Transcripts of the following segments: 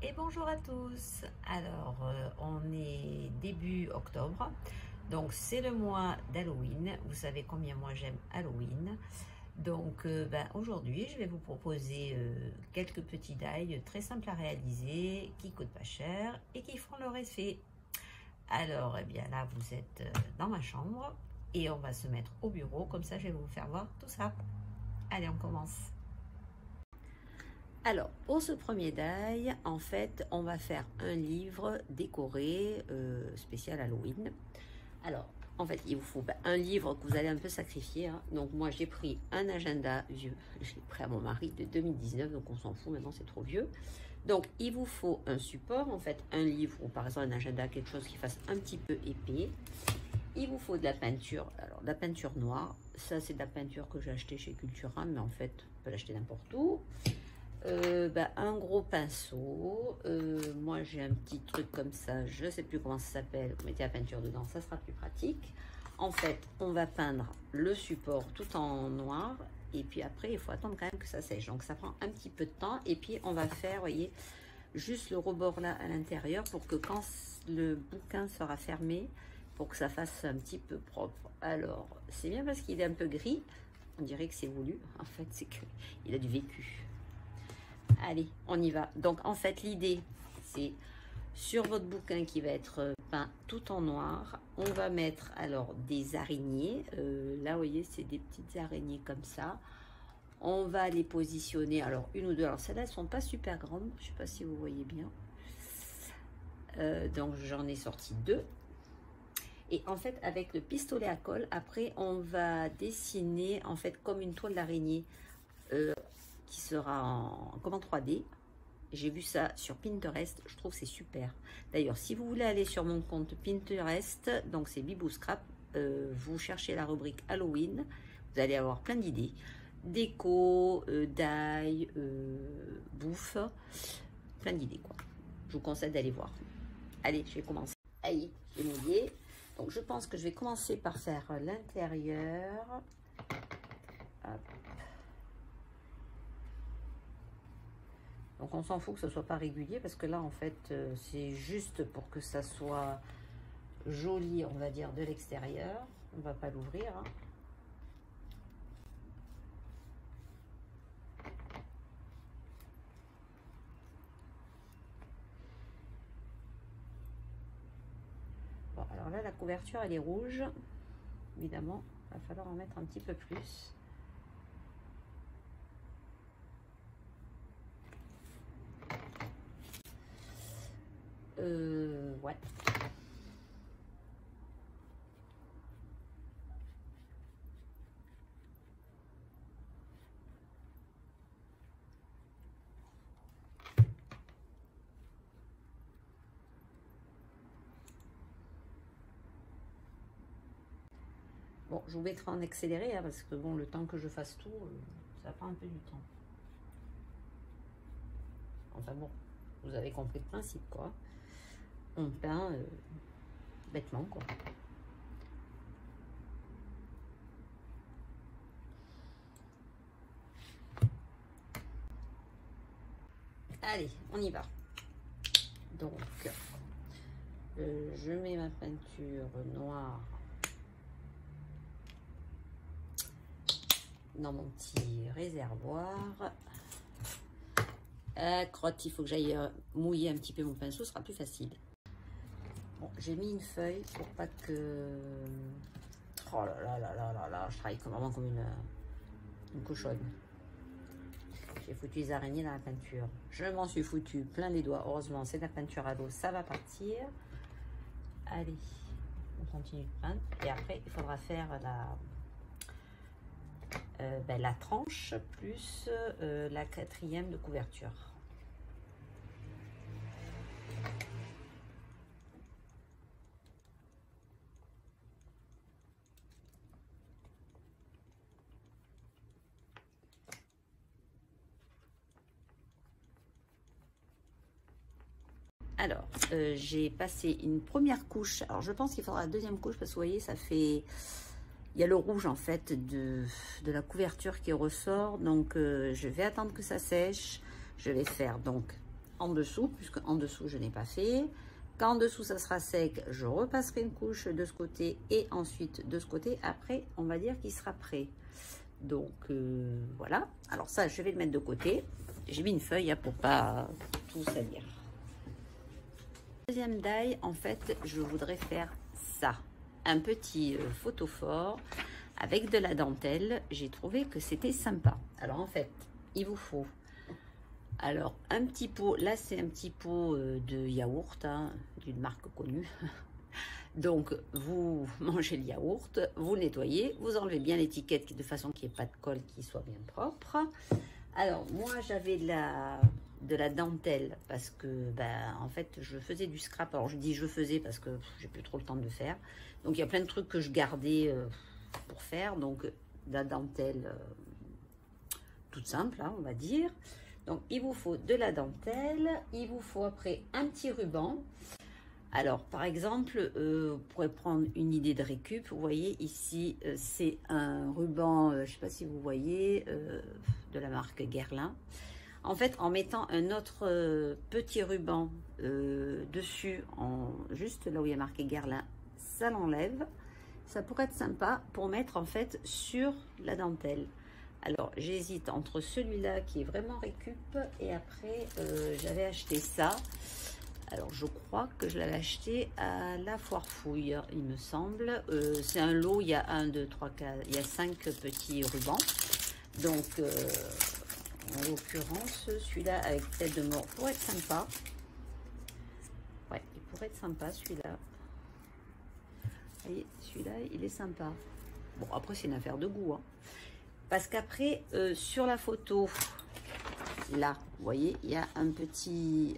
Et bonjour à tous. Alors, on est début octobre, donc c'est le mois d'Halloween. Vous savez combien moi j'aime Halloween. Donc, aujourd'hui, je vais vous proposer quelques petits die très simples à réaliser, qui coûtent pas cher et qui font leur effet. Alors, eh bien là, vous êtes dans ma chambre et on va se mettre au bureau. Comme ça, je vais vous faire voir tout ça. Allez, on commence. Alors, pour ce premier die, en fait, on va faire un livre décoré spécial Halloween. Alors, en fait, il vous faut un livre que vous allez un peu sacrifier. Hein. Donc, moi, j'ai pris un agenda vieux. Je l'ai pris à mon mari de 2019, donc on s'en fout, maintenant c'est trop vieux. Donc, il vous faut un support, en fait, un livre ou par exemple un agenda, quelque chose qui fasse un petit peu épais. Il vous faut de la peinture. Alors, de la peinture noire. Ça, c'est de la peinture que j'ai achetée chez Cultura, mais en fait, on peut l'acheter n'importe où. Un gros pinceau, moi j'ai un petit truc comme ça, je sais plus comment ça s'appelle, vous mettez la peinture dedans, ça sera plus pratique. En fait, on va peindre le support tout en noir et puis après il faut attendre quand même que ça sèche, donc ça prend un petit peu de temps et puis on va faire, voyez, juste le rebord là à l'intérieur pour que quand le bouquin sera fermé, pour que ça fasse un petit peu propre. Alors, c'est bien parce qu'il est un peu gris, on dirait que c'est voulu, en fait c'est qu'il a du vécu. Allez, on y va. Donc, en fait, l'idée, c'est sur votre bouquin qui va être peint tout en noir, on va mettre alors des araignées. Là, vous voyez, c'est des petites araignées comme ça. On va les positionner, alors une ou deux. Alors, celles-là, elles ne sont pas super grandes. Je ne sais pas si vous voyez bien. Donc, j'en ai sorti deux. Et en fait, avec le pistolet à colle, après, on va dessiner, en fait, comme une toile d'araignée. Qui sera comme en 3D. J'ai vu ça sur Pinterest, je trouve c'est super. D'ailleurs, si vous voulez aller sur mon compte Pinterest, donc c'est Bibou Scrap, vous cherchez la rubrique Halloween, vous allez avoir plein d'idées. Déco, die, bouffe, plein d'idées quoi. Je vous conseille d'aller voir. Allez, je vais commencer. Allez, j'ai mouillé. Donc je pense que je vais commencer par faire l'intérieur. Donc on s'en fout que ce soit pas régulier parce que là en fait c'est juste pour que ça soit joli, on va dire, de l'extérieur. On va pas l'ouvrir. Hein. Bon, alors là la couverture elle est rouge. Évidemment, il va falloir en mettre un petit peu plus. Ouais. Bon, je vous mettrai en accéléré hein, parce que bon, le temps que je fasse tout, ça prend un peu du temps. Enfin bon, vous avez compris le principe quoi. On peint bêtement quoi. Allez, on y va. Donc, je mets ma peinture noire dans mon petit réservoir. Crotte, il faut que j'aille mouiller un petit peu mon pinceau, ce sera plus facile. Bon, j'ai mis une feuille pour pas que... Oh là là là là là là, je travaille vraiment comme une cochonne. J'ai foutu les araignées dans la peinture. Je m'en suis foutu plein les doigts. Heureusement, c'est de la peinture à l'eau, ça va partir. Allez, on continue de peindre. Et après, il faudra faire la tranche plus la quatrième de couverture. Alors, j'ai passé une première couche. Alors, je pense qu'il faudra la deuxième couche parce que vous voyez, ça fait... Il y a le rouge en fait de la couverture qui ressort. Donc, je vais attendre que ça sèche. Je vais faire donc en dessous, puisque en dessous je n'ai pas fait. Quand en dessous ça sera sec, je repasserai une couche de ce côté et ensuite de ce côté. Après, on va dire qu'il sera prêt. Donc voilà. Alors ça, je vais le mettre de côté. J'ai mis une feuille hein, pour pas tout salir. Deuxième die, en fait, je voudrais faire ça. Un petit photophore avec de la dentelle. J'ai trouvé que c'était sympa. Alors en fait, il vous faut alors un petit pot. Là, c'est un petit pot de yaourt hein, d'une marque connue. Donc, vous mangez le yaourt, vous le nettoyez, vous enlevez bien l'étiquette de façon qu'il n'y ait pas de colle, qui soit bien propre. Alors, moi, j'avais de la dentelle parce que, ben, en fait, je faisais du scrap. Alors, je dis je faisais parce que j'ai plus trop le temps de le faire. Donc, il y a plein de trucs que je gardais pour faire. Donc, de la dentelle toute simple, hein, on va dire. Donc, il vous faut de la dentelle. Il vous faut après un petit ruban. Alors, par exemple, vous pourrez prendre une idée de récup. Vous voyez, ici, c'est un ruban, je ne sais pas si vous voyez, de la marque Guerlain. En fait, en mettant un autre petit ruban dessus, juste là où il y a marqué Guerlain, ça l'enlève. Ça pourrait être sympa pour mettre, en fait, sur la dentelle. Alors, j'hésite entre celui-là qui est vraiment récup et après, j'avais acheté ça. Alors, je crois que je l'avais acheté à la Foire Fouille, il me semble. C'est un lot, il y a 1, 2, 3, 4, il y a 5 petits rubans. Donc, en l'occurrence, celui-là avec tête de mort pourrait être sympa. Ouais, il pourrait être sympa, celui-là. Vous voyez, celui-là, il est sympa. Bon, après, c'est une affaire de goût. Hein. Parce qu'après, sur la photo... Là, vous voyez, il y a un petit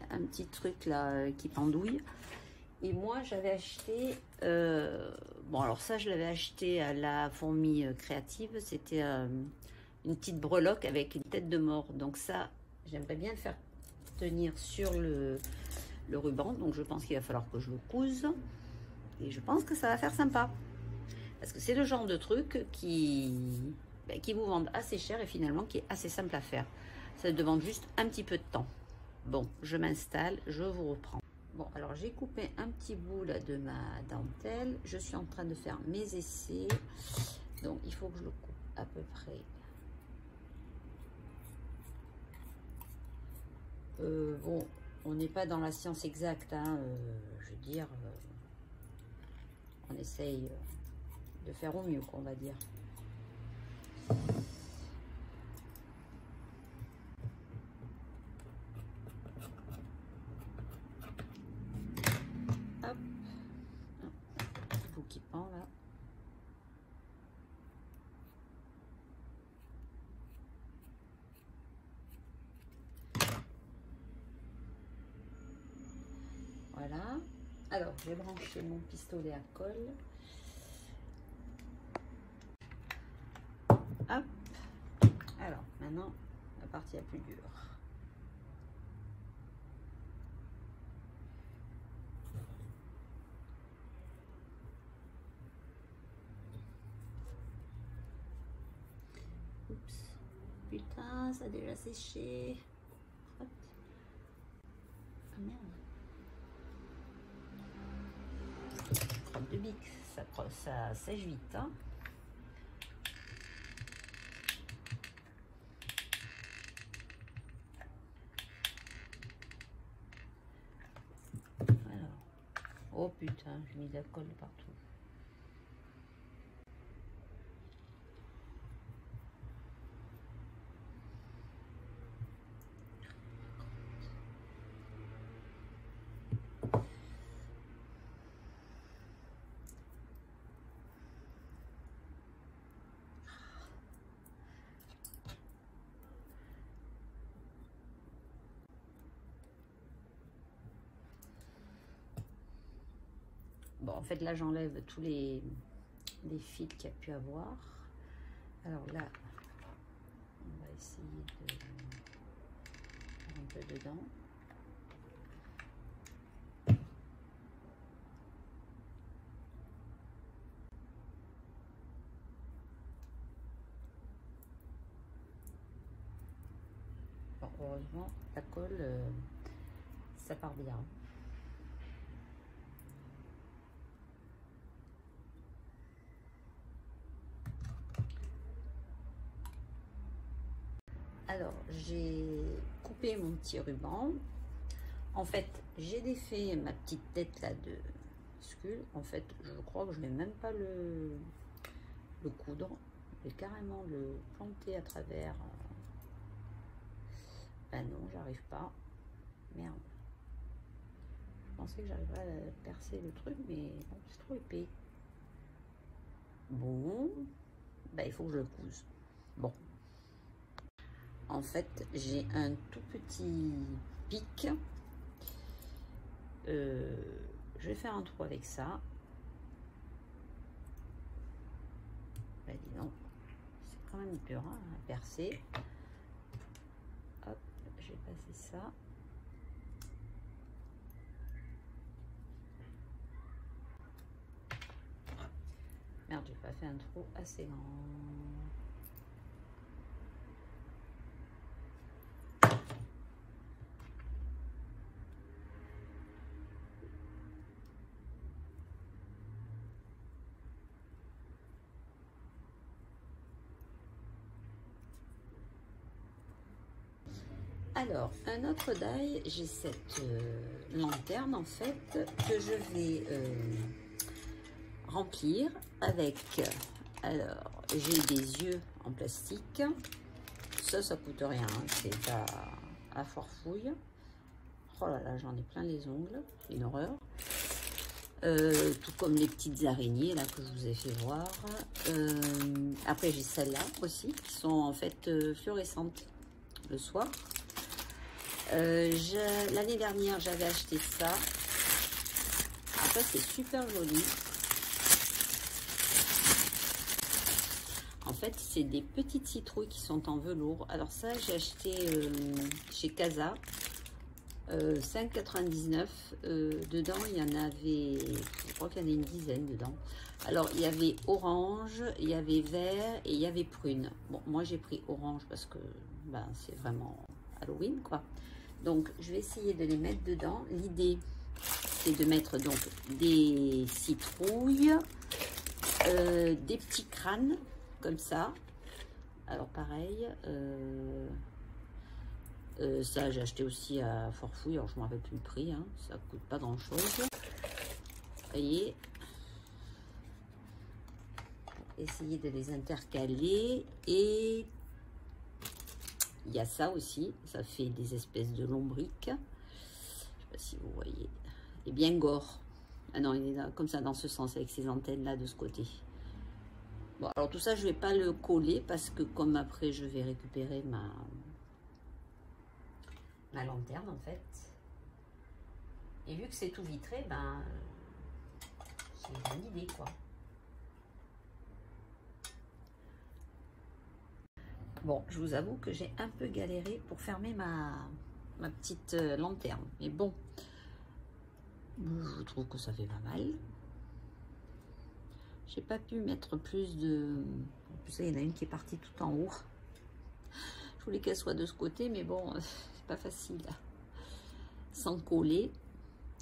truc là qui pendouille. Et moi, j'avais acheté... bon, alors ça, je l'avais acheté à la Fourmi Créative. C'était une petite breloque avec une tête de mort. Donc ça, j'aimerais bien le faire tenir sur le ruban. Donc, je pense qu'il va falloir que je le couse. Et je pense que ça va faire sympa. Parce que c'est le genre de truc qui vous vendent assez cher et finalement qui est assez simple à faire. Ça demande juste un petit peu de temps. Bon, je m'installe, je vous reprends. Bon, alors j'ai coupé un petit bout là de ma dentelle. Je suis en train de faire mes essais. Donc, il faut que je le coupe à peu près. Bon, on n'est pas dans la science exacte. Hein, je veux dire, on essaye de faire au mieux, on va dire. Là. Voilà. Alors, j'ai branché mon pistolet à colle. Hop. Alors, maintenant, la partie la plus dure. Oups. Putain, ça a déjà séché. Hop. Ah merde. Crotte de bic, ça sèche vite. Hein. Alors. Oh putain, j'ai mis de la colle partout. Bon, en fait, là, j'enlève tous les fils qu'il y a pu avoir. Alors là, on va essayer de faire un peu dedans. Bon, heureusement, la colle ça part bien. Alors, j'ai coupé mon petit ruban. En fait, j'ai défait ma petite tête là de sculpte. En fait, je crois que je vais même pas le coudre. Je vais carrément le planter à travers. Ben non, j'arrive pas. Merde. Je pensais que j'arriverais à percer le truc, mais bon, c'est trop épais. Bon, ben, il faut que je le couse. Bon. En fait, j'ai un tout petit pic. Je vais faire un trou avec ça. Ben, dis donc, c'est quand même dur hein, à percer. Hop, je vais passer ça. Merde, j'ai pas fait un trou assez grand. Alors, un autre die, j'ai cette lanterne en fait que je vais remplir avec, alors j'ai des yeux en plastique, ça coûte rien, hein, c'est à forfouille. Oh là là, j'en ai plein les ongles, c'est une horreur. Tout comme les petites araignées là que je vous ai fait voir. Après j'ai celles-là aussi qui sont en fait fluorescentes le soir. L'année dernière j'avais acheté ça. Après c'est super joli. En fait c'est des petites citrouilles qui sont en velours. Alors ça j'ai acheté chez Casa. 5,99 dedans il y en avait, je crois qu'il y en a une dizaine dedans. Alors il y avait orange, il y avait vert et il y avait prune. Bon moi j'ai pris orange parce que ben, c'est vraiment Halloween quoi. Donc je vais essayer de les mettre dedans. L'idée c'est de mettre donc des citrouilles, des petits crânes comme ça. Alors pareil, ça j'ai acheté aussi à Forfouille, alors je ne me rappelle plus le prix, hein, ça coûte pas grand chose. Vous voyez, essayez de les intercaler. Et il y a ça aussi, ça fait des espèces de lombriques. Je ne sais pas si vous voyez, et bien gore. Ah non, il est là, comme ça dans ce sens avec ces antennes là de ce côté. Bon alors tout ça je vais pas le coller parce que comme après je vais récupérer ma lanterne en fait, et vu que c'est tout vitré, ben c'est une bonne idée quoi. Bon, je vous avoue que j'ai un peu galéré pour fermer ma petite lanterne, mais bon, je trouve que ça fait pas mal. J'ai pas pu mettre plus de, en plus il y en a une qui est partie tout en haut. Je voulais qu'elle soit de ce côté, mais bon, c'est pas facile. Sans coller,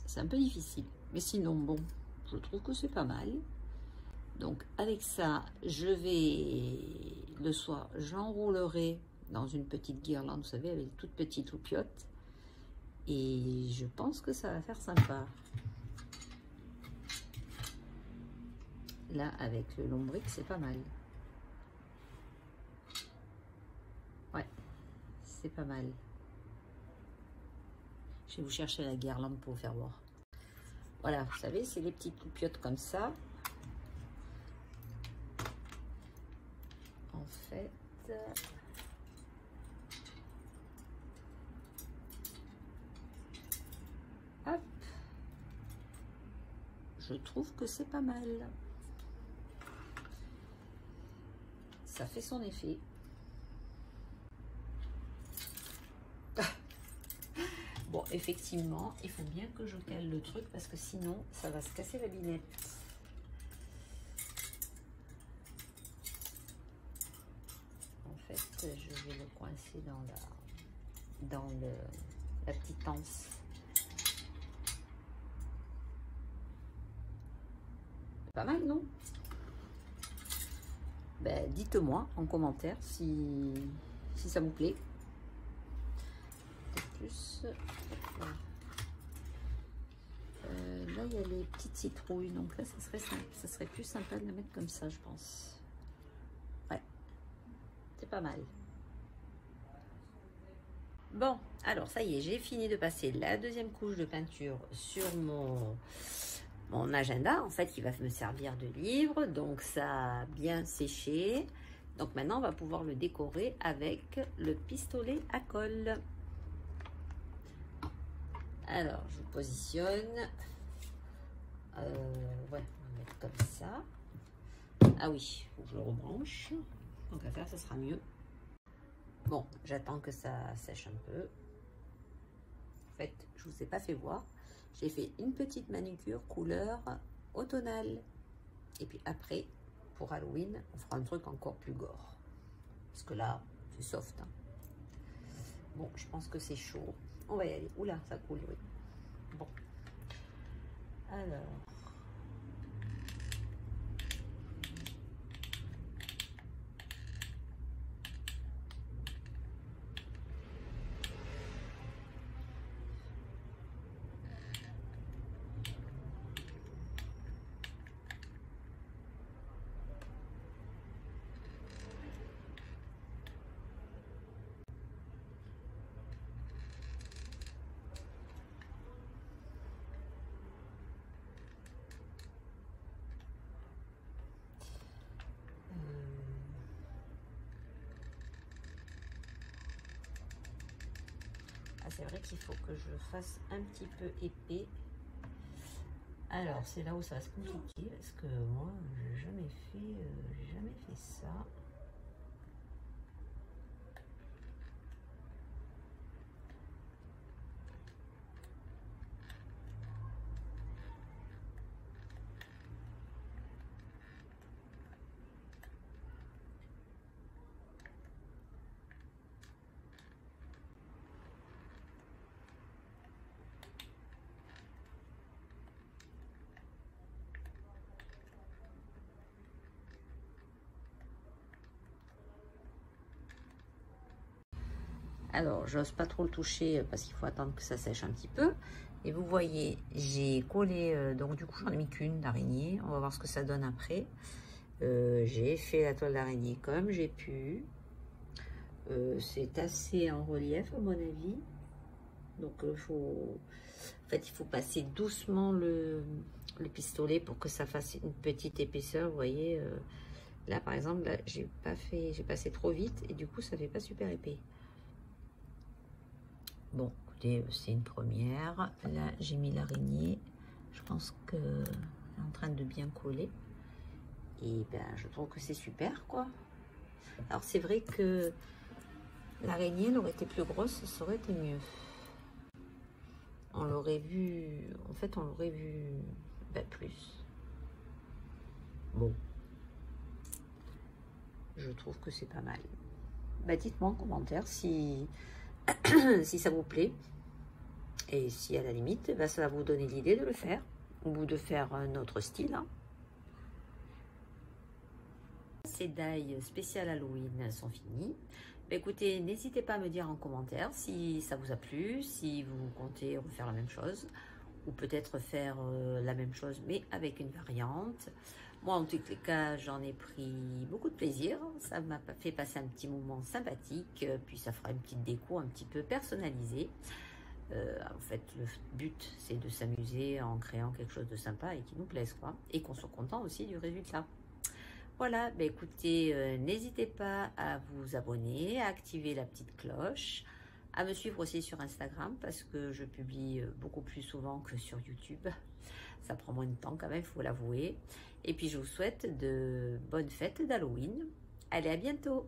c'est un peu difficile. Mais sinon, bon, je trouve que c'est pas mal. Donc, avec ça, je vais, le soir, j'enroulerai dans une petite guirlande, vous savez, avec toute petite loupiote. Et je pense que ça va faire sympa. Là, avec le lombric, c'est pas mal. Ouais, c'est pas mal. Je vais vous chercher la guirlande pour vous faire voir. Voilà, vous savez, c'est les petites loupiottes comme ça. En fait, hop, je trouve que c'est pas mal. Ça fait son effet. Bon, effectivement, il faut bien que je cale le truc parce que sinon, ça va se casser la binette. En fait, je vais le coincer dans la petite anse. Pas mal, non? Ben, dites-moi en commentaire si ça vous plaît. Plus. Là, il y a les petites citrouilles, donc là, ça serait plus sympa de la mettre comme ça, je pense. Ouais, c'est pas mal. Bon, alors ça y est, j'ai fini de passer la deuxième couche de peinture sur mon agenda, en fait, qui va me servir de livre. Donc, ça a bien séché. Donc, maintenant, on va pouvoir le décorer avec le pistolet à colle. Alors, je positionne. Ouais, on va mettre comme ça. Ah oui, il faut que je le rebranche. Donc, à faire, ça sera mieux. Bon, j'attends que ça sèche un peu. En fait, je ne vous ai pas fait voir. J'ai fait une petite manucure couleur automnale. Et puis après, pour Halloween, on fera un truc encore plus gore. Parce que là, c'est soft. Hein. Bon, je pense que c'est chaud. On va y aller. Oula, ça coule, oui. Bon. Alors. C'est vrai qu'il faut que je fasse un petit peu épais. Alors, c'est là où ça va se compliquer parce que moi, j'ai jamais fait ça. Alors, j'ose pas trop le toucher parce qu'il faut attendre que ça sèche un petit peu. Et vous voyez, j'ai collé, donc du coup, j'en ai mis qu'une d'araignée. On va voir ce que ça donne après. J'ai fait la toile d'araignée comme j'ai pu. C'est assez en relief à mon avis. Donc, en fait, il faut passer doucement le pistolet pour que ça fasse une petite épaisseur. Vous voyez, là, par exemple, là, j'ai passé trop vite et du coup, ça fait pas super épais. Bon, écoutez, c'est une première. Là, j'ai mis l'araignée. Je pense que est en train de bien coller. Et ben, je trouve que c'est super, quoi. Alors, c'est vrai que l'araignée, elle aurait été plus grosse, ça aurait été mieux. On l'aurait vu... En fait, on l'aurait vu ben, plus. Bon. Je trouve que c'est pas mal. Ben, dites-moi en commentaire si... si ça vous plaît et si à la limite ben, ça va vous donner l'idée de le faire ou de faire un autre style. Hein. Ces die spéciales Halloween sont finis. Ben, écoutez, n'hésitez pas à me dire en commentaire si ça vous a plu, si vous comptez refaire la même chose ou peut-être faire la même chose mais avec une variante. Moi, en tous les cas, j'en ai pris beaucoup de plaisir. Ça m'a fait passer un petit moment sympathique. Puis, ça fera une petite déco un petit peu personnalisée. En fait, le but, c'est de s'amuser en créant quelque chose de sympa et qui nous plaise, quoi. Et qu'on soit content aussi du résultat. Voilà, bah écoutez, n'hésitez pas à vous abonner, à activer la petite cloche, à me suivre aussi sur Instagram parce que je publie beaucoup plus souvent que sur YouTube. Ça prend moins de temps quand même, il faut l'avouer. Et puis je vous souhaite de bonnes fêtes d'Halloween. Allez, à bientôt!